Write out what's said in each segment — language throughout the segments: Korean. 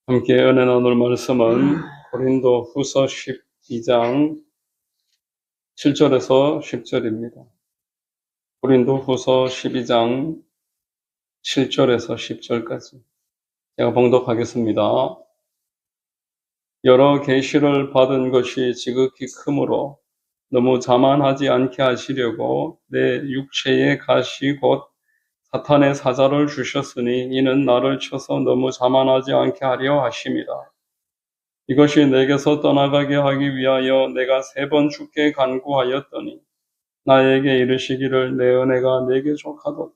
함께 은혜 나눌 말씀은 고린도 후서 12장 7절에서 10절입니다. 고린도 후서 12장 7절에서 10절까지 제가 봉독하겠습니다. 여러 계시를 받은 것이 지극히 크므로 너무 자만하지 않게 하시려고 내 육체의 가시 곧 사탄의 사자를 주셨으니 이는 나를 쳐서 너무 자만하지 않게 하려 하심이라. 이것이 내게서 떠나가게 하기 위하여 내가 3번 주께 간구하였더니 나에게 이르시기를 내 은혜가 내게 족하도다.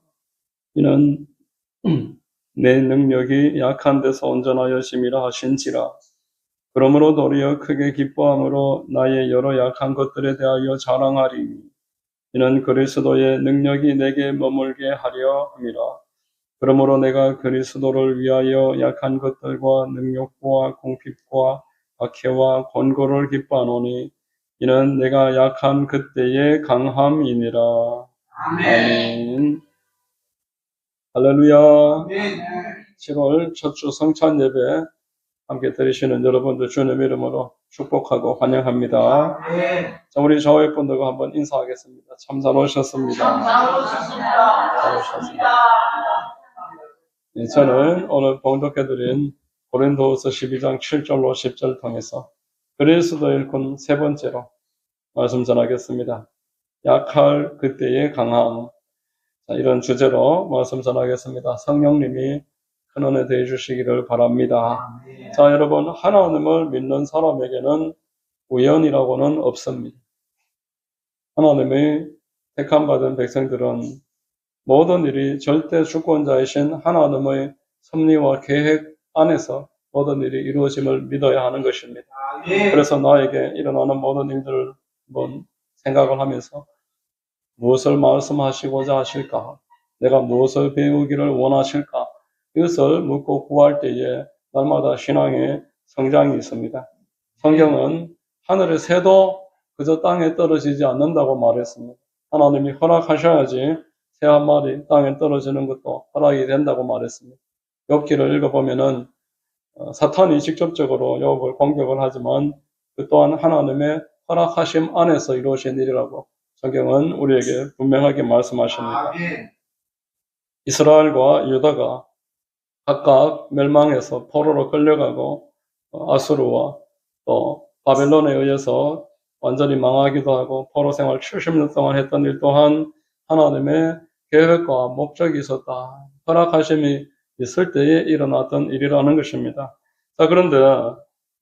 이는 내 능력이 약한 데서 온전하여심이라 하신지라. 그러므로 도리어 크게 기뻐함으로 나의 여러 약한 것들에 대하여 자랑하리니 이는 그리스도의 능력이 내게 머물게 하려 함이라. 그러므로 내가 그리스도를 위하여 약한 것들과 능욕과 공핍과 박해와 권고를 기뻐하노니 이는 내가 약한 그때의 강함이니라. 아멘. 할렐루야. 7월 첫 주 성찬 예배 함께 드리시는 여러분들 주님의 이름으로 축복하고 환영합니다. 자, 우리 저의 분들과 한번 인사하겠습니다. 참 잘 오셨습니다. 잘 오셨습니다. 네, 저는 오늘 봉독해드린 고린도후서 12장 7절로 10절 통해서 그리스도 일꾼 3번째로 말씀 전하겠습니다. 약할 그때의 강함. 자, 이런 주제로 말씀 전하겠습니다. 성령님이 큰 은혜 되어 주시기를 바랍니다. 자, 여러분, 하나님을 믿는 사람에게는 우연이라고는 없습니다. 하나님의 택함받은 백성들은 모든 일이 절대 주권자이신 하나님의 섭리와 계획 안에서 모든 일이 이루어짐을 믿어야 하는 것입니다. 그래서 나에게 일어나는 모든 일들을 한번 생각을 하면서 무엇을 말씀하시고자 하실까? 내가 무엇을 배우기를 원하실까? 이것을 묻고 구할 때에 날마다 신앙의 성장이 있습니다. 성경은 하늘의 새도 그저 땅에 떨어지지 않는다고 말했습니다. 하나님이 허락하셔야지 새 한 마리 땅에 떨어지는 것도 허락이 된다고 말했습니다. 욥기를 읽어보면은 사탄이 직접적으로 욥을 공격을 하지만 그 또한 하나님의 허락하심 안에서 이루어진 일이라고 성경은 우리에게 분명하게 말씀하십니다. 이스라엘과 유다가 각각 멸망해서 포로로 끌려가고 아수르와 또 바벨론에 의해서 완전히 망하기도 하고 포로 생활 70년 동안 했던 일 또한 하나님의 계획과 목적이 있었다. 허락하심이 있을 때에 일어났던 일이라는 것입니다. 자, 그런데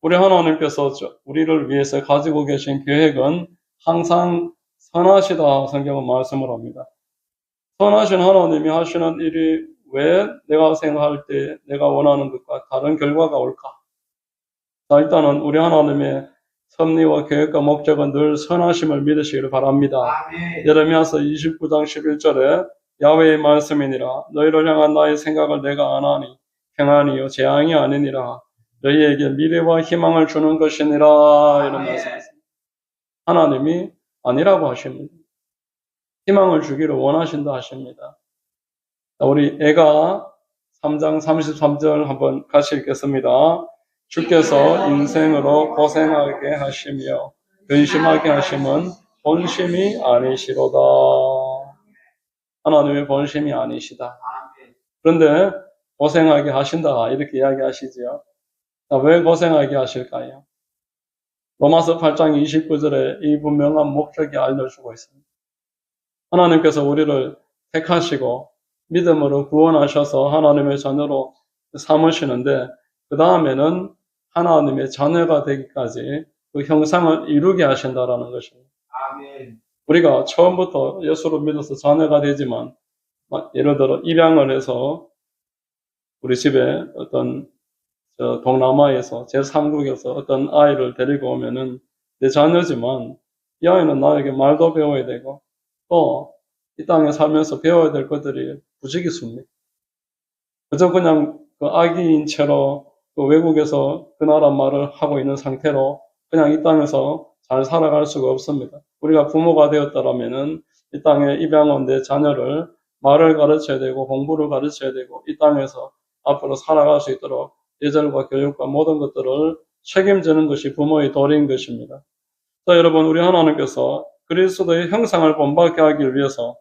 우리 하나님께서 우리를 위해서 가지고 계신 계획은 항상 선하시다 성경은 말씀을 합니다. 선하신 하나님이 하시는 일이 왜 내가 생각할 때 내가 원하는 것과 다른 결과가 올까? 자, 일단은 우리 하나님의 섭리와 계획과 목적은 늘 선하심을 믿으시기를 바랍니다. 예레미야서 29장 11절에 야훼의 말씀이니라 너희를 향한 나의 생각을 내가 아나니 평안이요 재앙이 아니니라 너희에게 미래와 희망을 주는 것이니라 이런 말씀이십니다. 하나님이 아니라고 하십니다. 희망을 주기를 원하신다 하십니다. 우리 애가 3장 33절 한번 같이 읽겠습니다. 주께서 인생으로 고생하게 하시며 근심하게 하심은 본심이 아니시로다. 하나님의 본심이 아니시다. 그런데 고생하게 하신다 이렇게 이야기하시지요. 왜 고생하게 하실까요? 로마서 8장 29절에 이 분명한 목적이 알려주고 있습니다. 하나님께서 우리를 택하시고 믿음으로 구원하셔서 하나님의 자녀로 삼으시는데 그 다음에는 하나님의 자녀가 되기까지 그 형상을 이루게 하신다라는 것입니다. 아멘. 우리가 처음부터 예수를 믿어서 자녀가 되지만 예를 들어 입양을 해서 우리 집에 어떤 동남아에서 제3국에서 어떤 아이를 데리고 오면은 내 자녀지만 이 아이는 나에게 말도 배워야 되고 또 이 땅에 살면서 배워야 될 것들이 부지기수입니다. 그저 그냥 그 아기인 채로 그 외국에서 그 나라 말을 하고 있는 상태로 그냥 이 땅에서 잘 살아갈 수가 없습니다. 우리가 부모가 되었다라면은 이 땅에 입양 온 내 자녀를 말을 가르쳐야 되고 공부를 가르쳐야 되고 이 땅에서 앞으로 살아갈 수 있도록 예절과 교육과 모든 것들을 책임지는 것이 부모의 도리인 것입니다. 자, 여러분, 우리 하나님께서 그리스도의 형상을 본받게 하기 위해서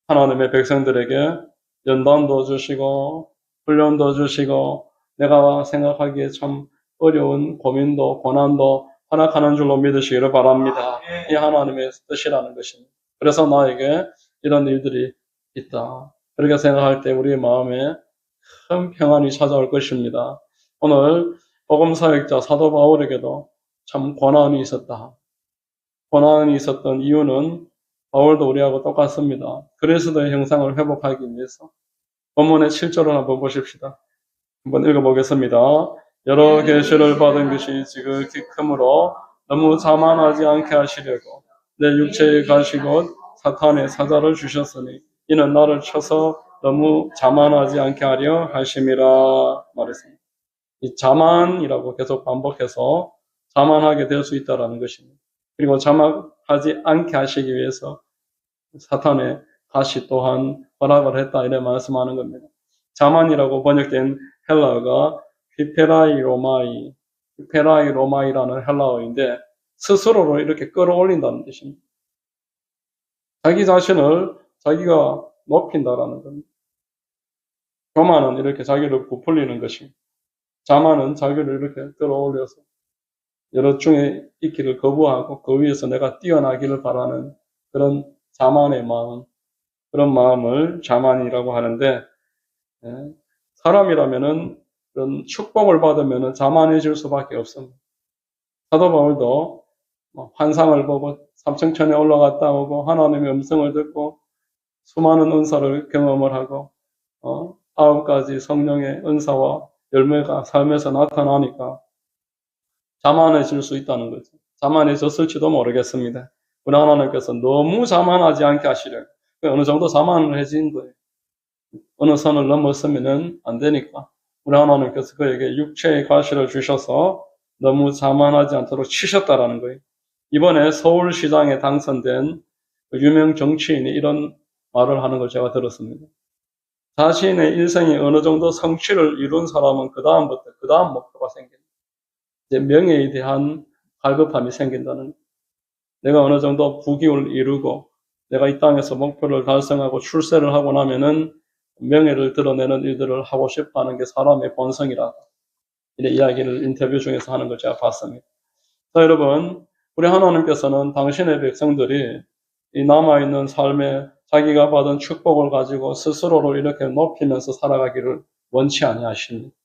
하나님의 백성들에게 연단도 주시고 훈련도 주시고 내가 생각하기에 참 어려운 고민도 고난도 허락하는 줄로 믿으시기를 바랍니다. 이 하나님의 뜻이라는 것입니다. 그래서 나에게 이런 일들이 있다. 그렇게 생각할 때 우리의 마음에 큰 평안이 찾아올 것입니다. 오늘 복음사역자 사도 바울에게도 참 고난이 있었다. 고난이 있었던 이유는 바울도 우리하고 똑같습니다. 그리스도의 형상을 회복하기 위해서. 본문의 7절을 한번 보십시다. 한번 읽어보겠습니다. 여러 계시를 받은 것이 지극히 크므로 너무 자만하지 않게 하시려고 내 육체에 가시고 사탄의 사자를 주셨으니 이는 나를 쳐서 너무 자만하지 않게 하려 하심이라 말했습니다. 이 자만이라고 계속 반복해서 자만하게 될 수 있다는 것입니다. 그리고 자만하지 않게 하시기 위해서 사탄의 다시 또한 허락을 했다 이래 말씀하는 겁니다. 자만이라고 번역된 헬라어가 히페라이 로마이라는 헬라어인데 스스로를 이렇게 끌어올린다는 뜻입니다. 자기 자신을 자기가 높인다라는 겁니다. 교만은 이렇게 자기를 부풀리는 것입니다. 자만은 자기를 이렇게 끌어올려서 여러 중에 있기를 거부하고 그 위에서 내가 뛰어나기를 바라는 그런 자만의 마음, 그런 마음을 자만이라고 하는데 사람이라면은 그런 축복을 받으면은 자만해질 수밖에 없습니다. 사도 바울도 환상을 보고 삼층천에 올라갔다 오고 하나님의 음성을 듣고 수많은 은사를 경험을 하고 9가지 성령의 은사와 열매가 삶에서 나타나니까 자만해질 수 있다는 거죠. 자만해졌을지도 모르겠습니다. 우리 하나님께서 너무 자만하지 않게 하시려고 어느 정도 자만을 해진 거예요. 어느 선을 넘었으면 안 되니까 우리 하나님께서 그에게 육체의 가시를 주셔서 너무 자만하지 않도록 치셨다라는 거예요. 이번에 서울시장에 당선된 유명 정치인이 이런 말을 하는 걸 제가 들었습니다. 자신의 일생이 어느 정도 성취를 이룬 사람은 그 다음 목표가 생깁니다. 이제 명예에 대한 갈급함이 생긴다는 거예요. 내가 어느 정도 부귀를 이루고 내가 이 땅에서 목표를 달성하고 출세를 하고 나면은 명예를 드러내는 일들을 하고 싶어 하는 게 사람의 본성이라. 이런 이야기를 인터뷰 중에서 하는 걸 제가 봤습니다. 자, 여러분, 우리 하나님께서는 당신의 백성들이 이 남아있는 삶에 자기가 받은 축복을 가지고 스스로를 이렇게 높이면서 살아가기를 원치 아니하십니다.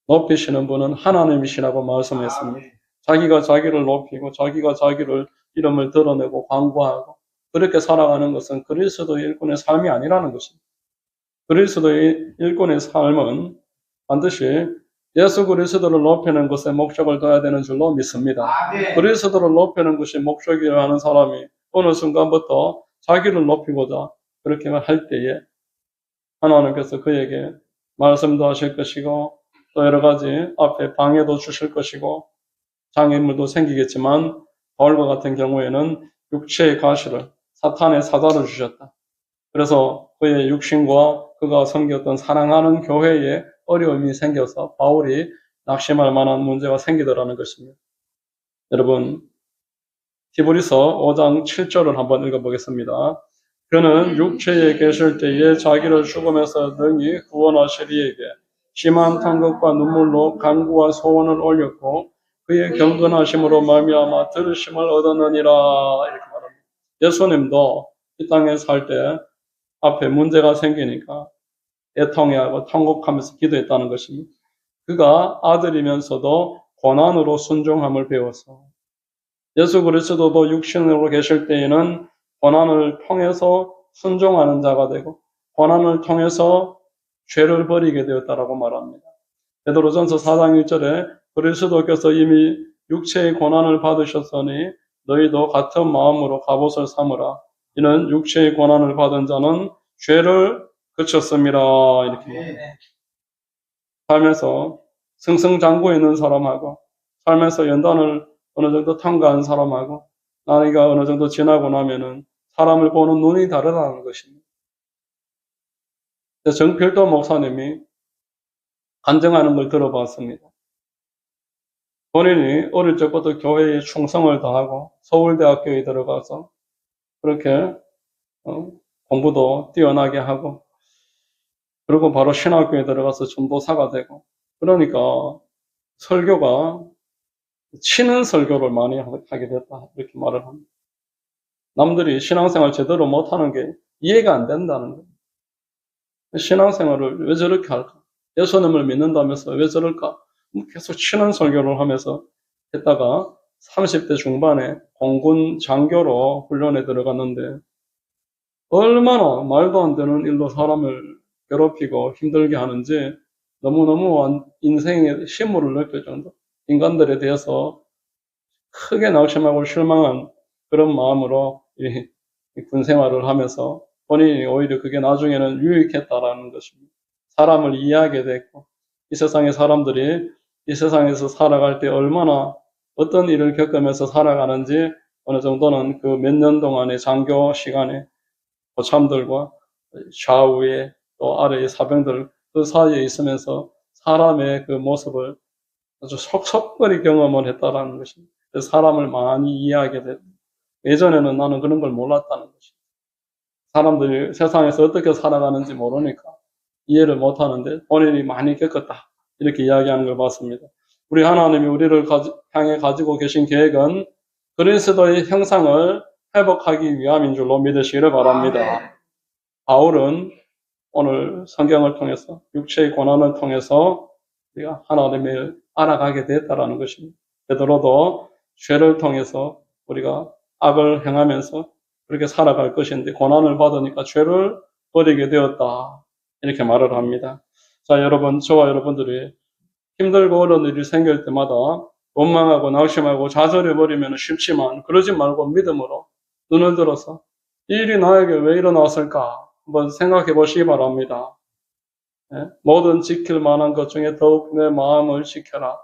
높이시는 분은 하나님이시라고 말씀했습니다. 자기가 자기를 높이고 자기가 자기를 이름을 드러내고 광고하고 그렇게 살아가는 것은 그리스도의 일꾼의 삶이 아니라는 것입니다. 그리스도의 일꾼의 삶은 반드시 예수 그리스도를 높이는 것에 목적을 둬야 되는 줄로 믿습니다. 그리스도를 높이는 것이 목적이라 하는 사람이 어느 순간부터 자기를 높이고자 그렇게 할 때에 하나님께서 그에게 말씀도 하실 것이고 또 여러 가지 앞에 방해도 주실 것이고 장애물도 생기겠지만 바울과 같은 경우에는 육체의 가시를 사탄의 사자를 주셨다. 그래서 그의 육신과 그가 섬겼던 사랑하는 교회에 어려움이 생겨서 바울이 낙심할 만한 문제가 생기더라는 것입니다. 여러분, 히브리서 5장 7절을 한번 읽어보겠습니다. 그는 육체에 계실 때에 자기를 죽음에서 능히 구원하시리에게 심한 탄극과 눈물로 간구와 소원을 올렸고 그의 경건하심으로 말미암아 들으심을 얻었느니라 이렇게 말합니다. 예수님도 이 땅에 살 때 앞에 문제가 생기니까 애통해하고 통곡하면서 기도했다는 것입니다. 그가 아들이면서도 고난으로 순종함을 배워서 예수 그리스도도 육신으로 계실 때에는 고난을 통해서 순종하는 자가 되고 고난을 통해서 죄를 버리게 되었다라고 말합니다. 베드로전서 4장 1절에 그리스도께서 이미 육체의 고난을 받으셨으니 너희도 같은 마음으로 갑옷을 삼으라. 이는 육체의 고난을 받은 자는 죄를 그쳤습니다. 이렇게 말합니다. 살면서 승승장구해 있는 사람하고 살면서 연단을 어느 정도 통과한 사람하고 나이가 어느 정도 지나고 나면은 사람을 보는 눈이 다르다는 것입니다. 정필도 목사님이 간증하는 걸 들어봤습니다. 본인이 어릴 적부터 교회에 충성을 다하고 서울대학교에 들어가서 그렇게 공부도 뛰어나게 하고 그리고 바로 신학교에 들어가서 전도사가 되고 그러니까 설교가 치는 설교를 많이 하게 됐다 이렇게 말을 합니다. 남들이 신앙생활 제대로 못하는 게 이해가 안 된다는 거예요. 신앙생활을 왜 저렇게 할까? 예수님을 믿는다면서 왜 저럴까? 계속 치는 설교를 하면서 했다가 30대 중반에 공군 장교로 훈련에 들어갔는데 얼마나 말도 안 되는 일로 사람을 괴롭히고 힘들게 하는지 너무너무 인생의 심오를 느낄 정도 인간들에 대해서 크게 낙심하고 실망한 그런 마음으로 이 군생활을 하면서 본인이 오히려 그게 나중에는 유익했다라는 것입니다. 사람을 이해하게 됐고 이 세상의 사람들이 이 세상에서 살아갈 때 얼마나 어떤 일을 겪으면서 살아가는지 어느 정도는 그 몇 년 동안의 장교 시간에 고참들과 좌우에 또 아래의 사병들 그 사이에 있으면서 사람의 그 모습을 아주 속속거리 경험을 했다라는 것입니다. 그래서 사람을 많이 이해하게 됐다. 예전에는 나는 그런 걸 몰랐다는 것입니다. 사람들이 세상에서 어떻게 살아가는지 모르니까 이해를 못하는데 본인이 많이 겪었다. 이렇게 이야기하는 걸 봤습니다. 우리 하나님이 우리를 향해 가지고 계신 계획은 그리스도의 형상을 회복하기 위함인 줄로 믿으시기를 바랍니다. 바울은 오늘 성경을 통해서 육체의 고난을 통해서 우리가 하나님을 알아가게 됐다라는 것입니다. 베드로도 죄를 통해서 우리가 악을 행하면서 그렇게 살아갈 것인데 고난을 받으니까 죄를 버리게 되었다. 이렇게 말을 합니다. 자, 여러분, 저와 여러분들이 힘들고 어려운 일이 생길 때마다 원망하고 낙심하고 좌절해버리면 쉽지만 그러지 말고 믿음으로 눈을 들어서 이 일이 나에게 왜 일어났을까 한번 생각해 보시기 바랍니다. 모든 지킬 만한 것 중에 더욱 내 마음을 지켜라.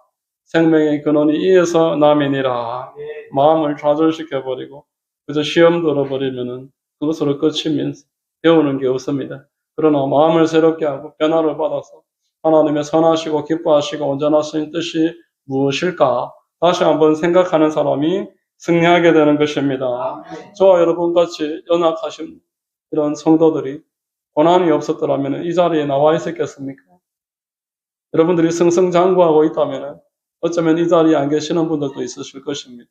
생명의 근원이 이에서 남이니라. 마음을 좌절시켜버리고 그저 시험 들어버리면은 그것으로 끝이면서 배우는 게 없습니다. 그러나 마음을 새롭게 하고 변화를 받아서 하나님의 선하시고 기뻐하시고 온전하신 뜻이 무엇일까? 다시 한번 생각하는 사람이 승리하게 되는 것입니다. 저와 여러분 같이 연약하신 이런 성도들이 고난이 없었더라면 이 자리에 나와 있었겠습니까? 여러분들이 승승장구하고 있다면 어쩌면 이 자리에 안 계시는 분들도 있으실 것입니다.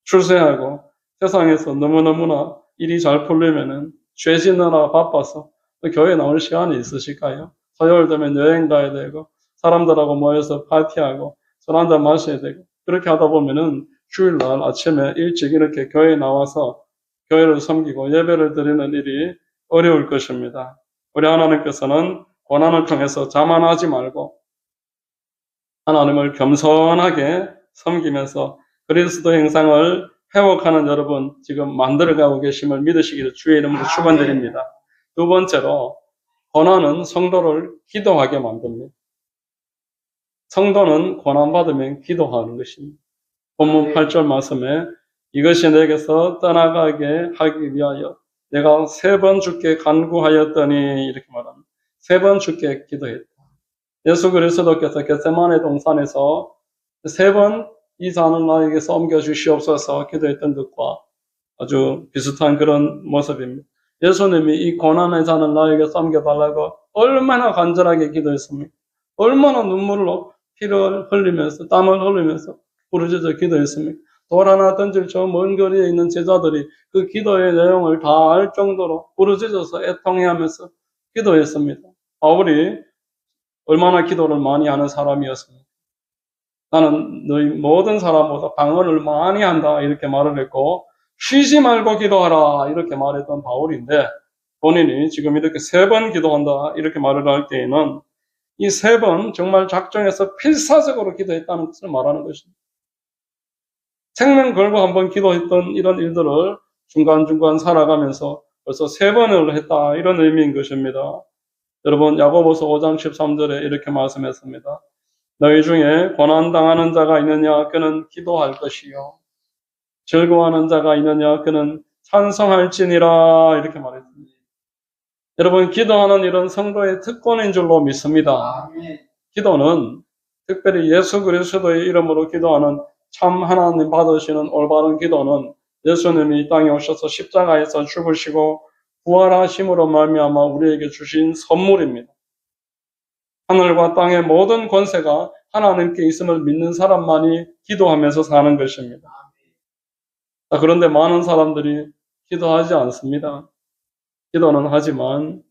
출세하고 세상에서 너무너무나 일이 잘 풀리면은 죄 짓느라 바빠서 교회 나올 시간이 있으실까요? 토요일 되면 여행 가야 되고 사람들하고 모여서 파티하고 술 한잔 마셔야 되고 그렇게 하다 보면은 주일날 아침에 일찍 이렇게 교회에 나와서 교회를 섬기고 예배를 드리는 일이 어려울 것입니다. 우리 하나님께서는 고난을 통해서 자만하지 말고 하나님을 겸손하게 섬기면서 그리스도 형상을 회복하는 여러분 지금 만들어가고 계심을 믿으시기를 주의 이름으로 축원드립니다. 두 번째로 고난은 성도를 기도하게 만듭니다. 성도는 고난받으면 기도하는 것입니다. 본문 8절 말씀에 이것이 내게서 떠나가게 하기 위하여 내가 3번 주께 간구하였더니 이렇게 말합니다. 3번 주께 기도했다. 예수 그리스도께서 겟세마네 동산에서 3번 이 잔을 나에게서 옮겨주시옵소서 기도했던 것과 아주 비슷한 그런 모습입니다. 예수님이 이 고난의 잔을 나에게 옮겨달라고 얼마나 간절하게 기도했습니까? 얼마나 눈물로 피를 흘리면서 땀을 흘리면서 부르짖어 기도했습니까? 돌 하나 던질 저 먼 거리에 있는 제자들이 그 기도의 내용을 다 알 정도로 부르짖어서 애통해하면서 기도했습니다. 바울이 얼마나 기도를 많이 하는 사람이었습니까? 나는 너희 모든 사람보다 방언을 많이 한다 이렇게 말을 했고 쉬지 말고 기도하라 이렇게 말했던 바울인데 본인이 지금 이렇게 3번 기도한다 이렇게 말을 할 때에는 이 3번 정말 작정해서 필사적으로 기도했다는 것을 말하는 것입니다. 생명 걸고 한번 기도했던 이런 일들을 중간중간 살아가면서 벌써 3번을 했다 이런 의미인 것입니다. 여러분 야고보서 5장 13절에 이렇게 말씀했습니다. 너희 중에 고난당하는 자가 있느냐 그는 기도할 것이요 즐거워하는 자가 있느냐 그는 찬송할지니라 이렇게 말했습니다. 여러분 기도하는 일은 성도의 특권인 줄로 믿습니다. 기도는 특별히 예수 그리스도의 이름으로 기도하는 참 하나님 받으시는 올바른 기도는 예수님이 이 땅에 오셔서 십자가에서 죽으시고 부활하심으로 말미암아 우리에게 주신 선물입니다. 하늘과 땅의 모든 권세가 하나님께 있음을 믿는 사람만이 기도하면서 사는 것입니다. 그런데 많은 사람들이 기도하지 않습니다. 기도는 하지만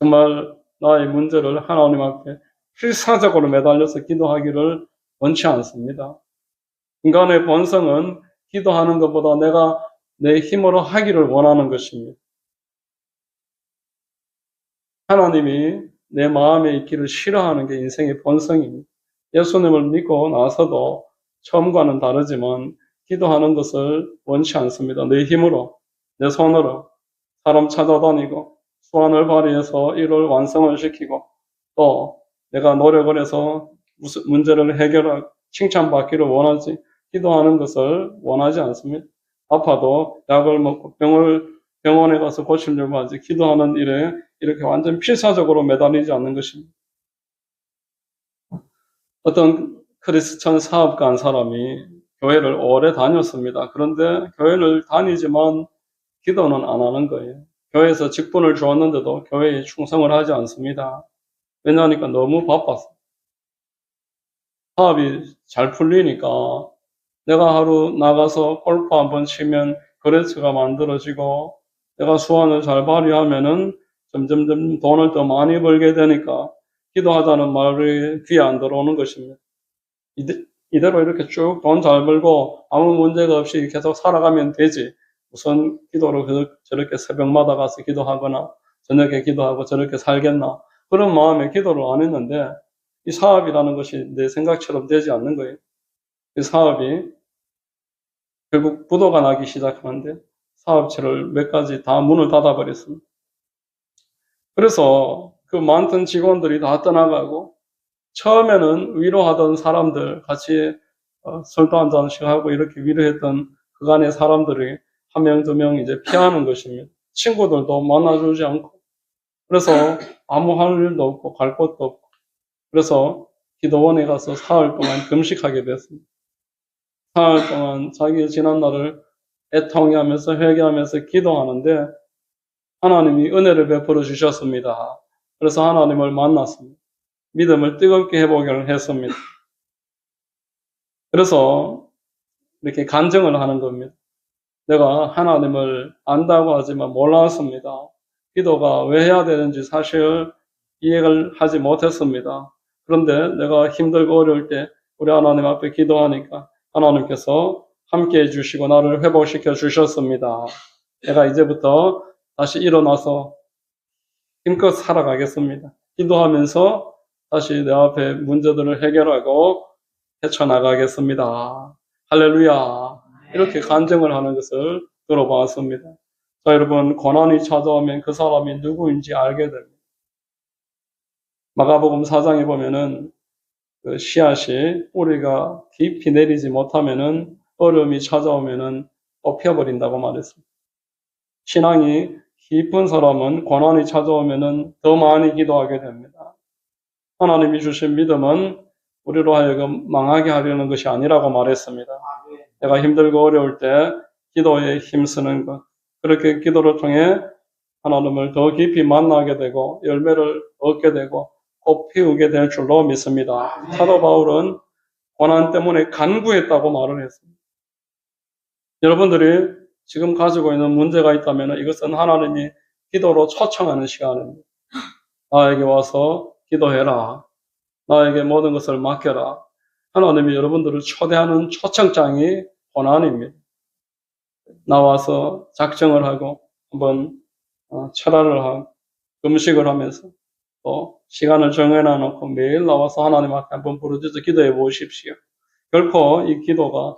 정말 나의 문제를 하나님 앞에 필사적으로 매달려서 기도하기를 원치 않습니다. 인간의 본성은 기도하는 것보다 내가 내 힘으로 하기를 원하는 것입니다. 하나님이 내 마음에 있기를 싫어하는 게 인생의 본성입니다. 예수님을 믿고 나서도 처음과는 다르지만 기도하는 것을 원치 않습니다. 내 힘으로, 내 손으로 사람 찾아다니고 수완을 발휘해서 이를 완성을 시키고 또 내가 노력을 해서 무슨 문제를 해결하고 칭찬받기를 원하지 기도하는 것을 원하지 않습니다. 아파도 약을 먹고 병원에 가서 고치려고 하지 기도하는 일에 이렇게 완전 필사적으로 매달리지 않는 것입니다. 어떤 크리스천 사업가 한 사람이 교회를 오래 다녔습니다. 그런데 교회를 다니지만 기도는 안 하는 거예요. 교회에서 직분을 주었는데도 교회에 충성을 하지 않습니다. 왜냐하니까 너무 바빴어. 사업이 잘 풀리니까 내가 하루 나가서 골프 한번 치면 거래처가 만들어지고 내가 수완을 잘 발휘하면은 점점점 돈을 더 많이 벌게 되니까 기도하자는 말이 귀에 안 들어오는 것입니다. 이대로 이렇게 쭉 돈 잘 벌고 아무 문제가 없이 계속 살아가면 되지. 우선 기도를 저렇게 새벽마다 가서 기도하거나 저녁에 기도하고 저렇게 살겠나. 그런 마음에 기도를 안 했는데 이 사업이라는 것이 내 생각처럼 되지 않는 거예요. 이 사업이 결국 부도가 나기 시작하는데 사업체를 몇 가지 다 문을 닫아버렸습니다. 그래서 그 많던 직원들이 다 떠나가고 처음에는 위로하던 사람들 같이 술도 한잔씩 하고 이렇게 위로했던 그간의 사람들이 한 명, 두 명 이제 피하는 것입니다. 친구들도 만나주지 않고 그래서 아무 할 일도 없고 갈 곳도 없고 그래서 기도원에 가서 사흘 동안 금식하게 됐습니다. 사흘 동안 자기의 지난 날을 애통해하면서 회개하면서 기도하는데 하나님이 은혜를 베풀어 주셨습니다. 그래서 하나님을 만났습니다. 믿음을 뜨겁게 해보기를 했습니다. 그래서 이렇게 간증을 하는 겁니다. 내가 하나님을 안다고 하지만 몰랐습니다. 기도가 왜 해야 되는지 사실 이해를 하지 못했습니다. 그런데 내가 힘들고 어려울 때 우리 하나님 앞에 기도하니까 하나님께서 함께 해주시고 나를 회복시켜 주셨습니다. 내가 이제부터 다시 일어나서 힘껏 살아가겠습니다. 기도하면서 다시 내 앞에 문제들을 해결하고 헤쳐나가겠습니다. 할렐루야. 이렇게 간증을 하는 것을 들어봤습니다. 자, 여러분, 고난이 찾아오면 그 사람이 누구인지 알게 됩니다. 마가복음 4장에 보면은 그 씨앗이 뿌리가 깊이 내리지 못하면은 어려움이 찾아오면은 뽑혀버린다고 말했습니다. 신앙이 깊은 사람은 고난이 찾아오면은 더 많이 기도하게 됩니다. 하나님이 주신 믿음은 우리로 하여금 망하게 하려는 것이 아니라고 말했습니다. 내가 힘들고 어려울 때 기도에 힘쓰는 것, 그렇게 기도를 통해 하나님을 더 깊이 만나게 되고 열매를 얻게 되고 꽃 피우게 될 줄로 믿습니다. 사도 바울은 고난 때문에 간구했다고 말을 했습니다. 여러분들이 지금 가지고 있는 문제가 있다면 이것은 하나님이 기도로 초청하는 시간입니다. 나에게 와서 기도해라. 나에게 모든 것을 맡겨라. 하나님이 여러분들을 초대하는 초청장이 고난입니다. 나와서 작정을 하고 한번 철학을 하고 금식을 하면서 또 시간을 정해놔 놓고 매일 나와서 하나님 앞에 한번 부르짖어 기도해 보십시오. 결코 이 기도가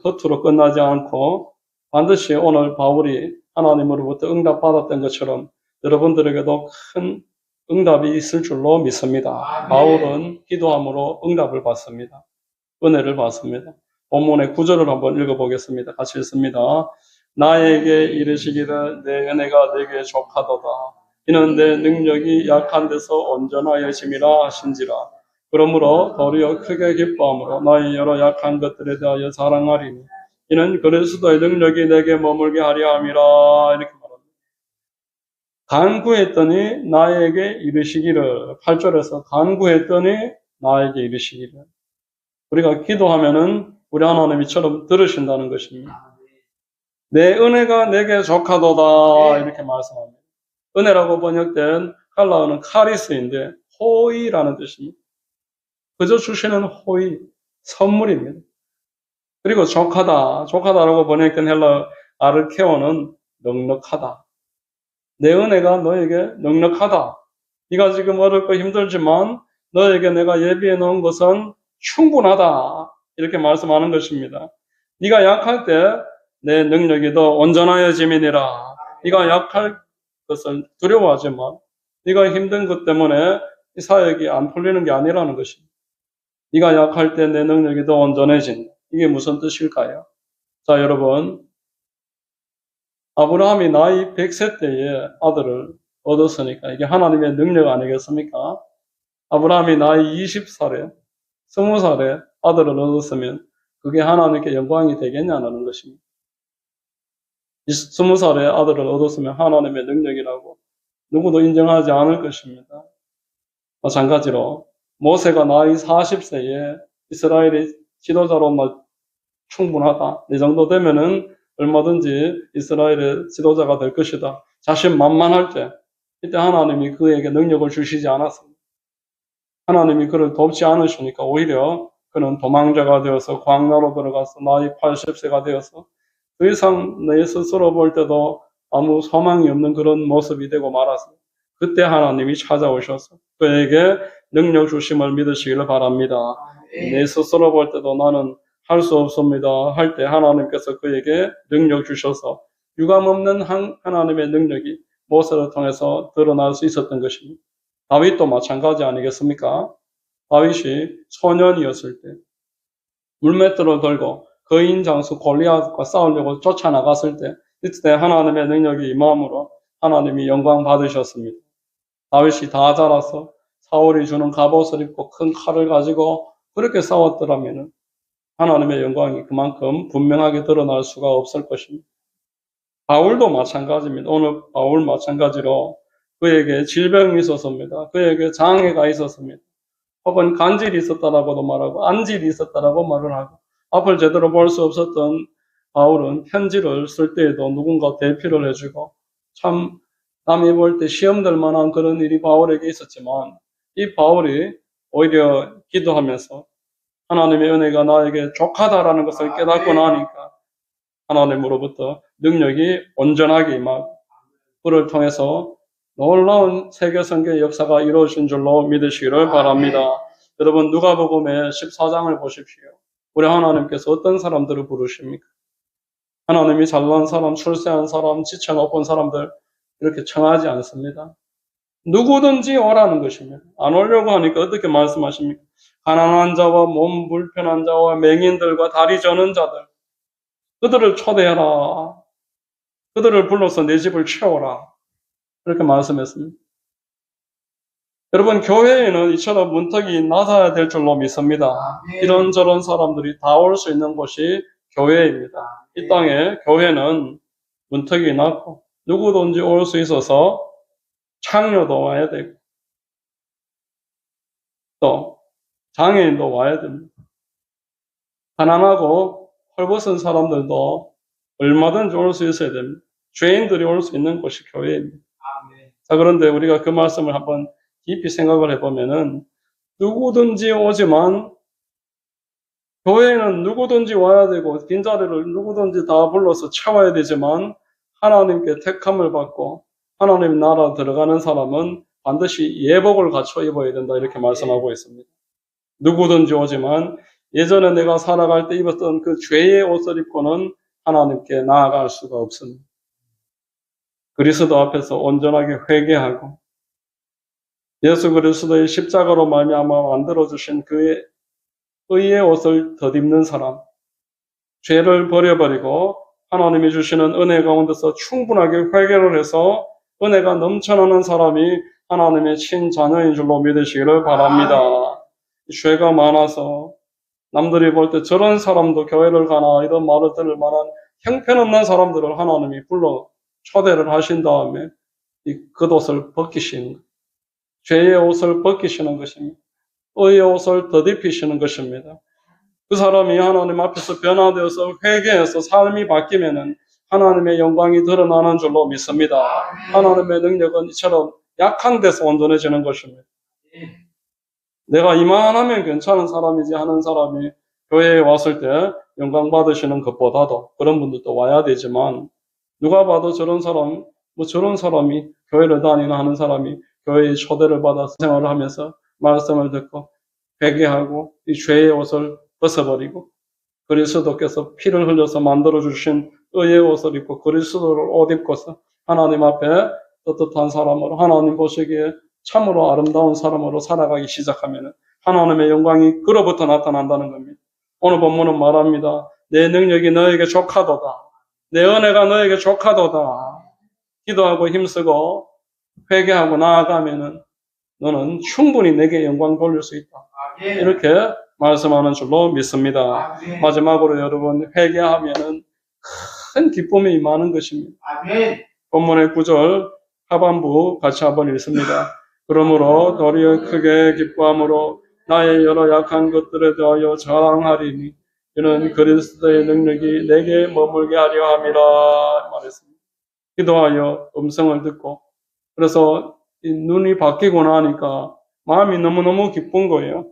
허투루 끝나지 않고 반드시 오늘 바울이 하나님으로부터 응답받았던 것처럼 여러분들에게도 큰 응답이 있을 줄로 믿습니다. 바울은 기도함으로 응답을 받습니다. 은혜를 받습니다. 본문의 9절을 한번 읽어보겠습니다. 같이 읽습니다. 나에게 이르시기를 내 은혜가 내게 족하도다. 이는 내 능력이 약한 데서 온전하여짐이라 하신지라. 그러므로 도리어 크게 기뻐함으로 나의 여러 약한 것들에 대하여 자랑하리니 이는 그리스도의 능력이 내게 머물게 하려 함이라. 이렇게 말합니다. 간구했더니 나에게 이르시기를. 8절에서 간구했더니 나에게 이르시기를. 우리가 기도하면은 우리 하나님이 처럼 들으신다는 것입니다. 내 은혜가 내게 족하도다 이렇게 말씀합니다. 은혜라고 번역된 갈라어는 카리스인데 호의라는 뜻입니다. 그저 주시는 호의, 선물입니다. 그리고 족하다라고 번역된 헬라어 아르케오는 넉넉하다. 내 은혜가 너에게 넉넉하다. 네가 지금 어렵고 힘들지만 너에게 내가 예비해 놓은 것은 충분하다. 이렇게 말씀하는 것입니다. 네가 약할 때 내 능력이 더 온전하여짐이니라. 네가 약할 것을 두려워하지만 네가 힘든 것 때문에 이 사역이 안 풀리는 게 아니라는 것입니다. 네가 약할 때 내 능력이 더 온전해진. 이게 무슨 뜻일까요? 자, 여러분. 아브라함이 나이 100세 때에 아들을 얻었으니까 이게 하나님의 능력 아니겠습니까? 아브라함이 나이 20살에, 20살에 아들을 얻었으면 그게 하나님께 영광이 되겠냐는 것입니다. 20살에 아들을 얻었으면 하나님의 능력이라고 누구도 인정하지 않을 것입니다. 마찬가지로 모세가 나이 40세에 이스라엘의 지도자로 충분하다. 이 정도 되면은 얼마든지 이스라엘의 지도자가 될 것이다. 자신만만할 때 이때 하나님이 그에게 능력을 주시지 않았습니다. 하나님이 그를 돕지 않으시니까 오히려 그는 도망자가 되어서 광야로 들어가서 나이 80세가 되어서 더 이상 내 스스로 볼 때도 아무 소망이 없는 그런 모습이 되고 말았어요. 그때 하나님이 찾아오셔서 그에게 능력 주심을 믿으시기를 바랍니다. 내 스스로 볼 때도 나는 할 수 없습니다. 할 때 하나님께서 그에게 능력 주셔서 유감없는 하나님의 능력이 모세를 통해서 드러날 수 있었던 것입니다. 다윗도 마찬가지 아니겠습니까? 다윗이 소년이었을 때 물맷돌을 들고 거인 장수 골리앗과 싸우려고 쫓아나갔을 때 이때 하나님의 능력이 임함으로 하나님이 영광 받으셨습니다. 다윗이 다 자라서 사울이 주는 갑옷을 입고 큰 칼을 가지고 그렇게 싸웠더라면 하나님의 영광이 그만큼 분명하게 드러날 수가 없을 것입니다. 바울도 마찬가지입니다. 오늘 바울 마찬가지로 그에게 질병이 있었습니다. 그에게 장애가 있었습니다. 혹은 간질이 있었다라고도 말하고 안질이 있었다라고 말을 하고 앞을 제대로 볼 수 없었던 바울은 편지를 쓸 때에도 누군가 대피를 해주고 참 남이 볼 때 시험될 만한 그런 일이 바울에게 있었지만 이 바울이 오히려 기도하면서 하나님의 은혜가 나에게 족하다라는 것을 깨닫고 나니까 하나님으로부터 능력이 온전하게 임하고 그를 통해서 놀라운 세계선교의 역사가 이루어진 줄로 믿으시기를 바랍니다. 여러분 누가복음의 14장을 보십시오. 우리 하나님께서 어떤 사람들을 부르십니까? 하나님이 잘난 사람, 출세한 사람, 지체 높은 사람들 이렇게 청하지 않습니다. 누구든지 오라는 것입니다. 안 오려고 하니까 어떻게 말씀하십니까? 가난한 자와 몸 불편한 자와 맹인들과 다리 저는 자들 그들을 초대해라. 그들을 불러서 내 집을 채워라. 그렇게 말씀했습니다. 여러분 교회에는 이처럼 문턱이 낮아야 될 줄로 믿습니다. 이런저런 사람들이 다 올 수 있는 곳이 교회입니다. 이 땅에 교회는 문턱이 낮고 누구든지 올 수 있어서 창녀도 와야 되고 또 장애인도 와야 됩니다. 가난하고 헐벗은 사람들도 얼마든지 올 수 있어야 됩니다. 죄인들이 올 수 있는 곳이 교회입니다. 자, 그런데 우리가 그 말씀을 한번 깊이 생각을 해보면은 누구든지 오지만 교회에는 누구든지 와야 되고 빈자리를 누구든지 다 불러서 채워야 되지만 하나님께 택함을 받고 하나님 나라 들어가는 사람은 반드시 예복을 갖춰 입어야 된다 이렇게 말씀하고 있습니다. 누구든지 오지만 예전에 내가 살아갈 때 입었던 그 죄의 옷을 입고는 하나님께 나아갈 수가 없습니다. 그리스도 앞에서 온전하게 회개하고 예수 그리스도의 십자가로 말미암아 만들어주신 그의 의의 옷을 덧입는 사람, 죄를 버려버리고 하나님이 주시는 은혜 가운데서 충분하게 회개를 해서 은혜가 넘쳐나는 사람이 하나님의 친자녀인 줄로 믿으시기를 바랍니다. 죄가 많아서 남들이 볼 때 저런 사람도 교회를 가나 이런 말을 들을 만한 형편없는 사람들을 하나님이 불러 초대를 하신 다음에 이 겉옷을 벗기시는 것, 죄의 옷을 벗기시는 것입니다. 의의 옷을 덧입히시는 것입니다. 그 사람이 하나님 앞에서 변화되어서 회개해서 삶이 바뀌면은 하나님의 영광이 드러나는 줄로 믿습니다. 하나님의 능력은 이처럼 약한 데서 온전해지는 것입니다. 내가 이만하면 괜찮은 사람이지 하는 사람이 교회에 왔을 때 영광 받으시는 것보다도 그런 분들도 와야 되지만 누가 봐도 저런 사람, 저런 사람이 교회를 다니나 하는 사람이 교회에 초대를 받아서 생활을 하면서 말씀을 듣고 회개하고 이 죄의 옷을 벗어버리고 그리스도께서 피를 흘려서 만들어주신 의의 옷을 입고 그리스도를 옷 입고서 하나님 앞에 떳떳한 사람으로 하나님 보시기에 참으로 아름다운 사람으로 살아가기 시작하면 하나님의 영광이 그로부터 나타난다는 겁니다. 오늘 본문은 말합니다. 내 능력이 너에게 족하도다. 내 은혜가 너에게 족하도다. 기도하고 힘쓰고 회개하고 나아가면은 너는 충분히 내게 영광 돌릴 수 있다. 이렇게 말씀하는 줄로 믿습니다. 마지막으로 여러분 회개하면은 큰 기쁨이 임하는 것입니다. 본문의 9절 하반부 같이 한번 읽습니다. 그러므로 도리어 크게 기뻐함으로 나의 여러 약한 것들에 대하여 자랑하리니 이는 그리스도의 능력이 내게 머물게 하려 함이라 말했습니다. 기도하여 음성을 듣고 그래서 이 눈이 바뀌고 나니까 마음이 너무너무 기쁜 거예요.